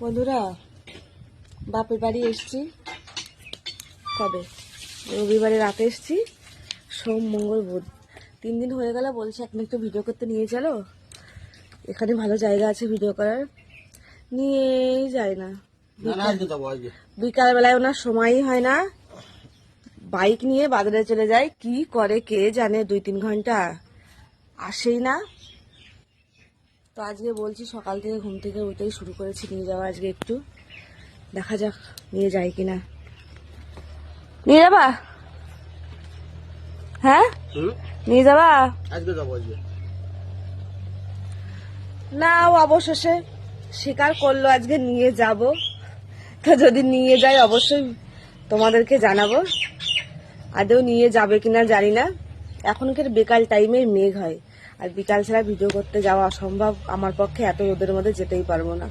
বন্ধুরা, বাপের বাড়ি এসছি। কবে? রবিবারে রাতে এসছি। সোম, মঙ্গল, বুধ 3 দিন হয়ে গেল। বলছে এখন একটু ভিডিও করতে নিয়ে চলো, এখানে ভালো জায়গা আছে ভিডিও করার। নিয়েই যায় না। বিকাল বেলায় ওনার সময়ই হয় না। বাইক নিয়ে বাজারে চলে যায়, কি করে কে জানে। 2-3 ঘন্টা আসেই না। তো আজকে বলছি, সকাল থেকে ঘুম থেকে উঠেই শুরু করেছি নিয়ে যাওয়া। আজকে একটু দেখা যাক নিয়ে যায় কিনা। নিয়ে যাবা? হ্যাঁ, নিয়ে যাবা? আজকে যাবো আজকে। না, ও অবশেষে স্বীকার করলো আজকে নিয়ে যাব। তো যদি নিয়ে যায় অবশ্যই তোমাদেরকে জানাবো। আদৌ নিয়ে যাবে কিনা জানি না। এখনকার বিকাল টাইমে মেঘ হয়, আর বিকাল ছাড়া ভিডিও করতে যাওয়া অসম্ভব আমার পক্ষে। এত রোদের মধ্যে যেতেই পারবো না।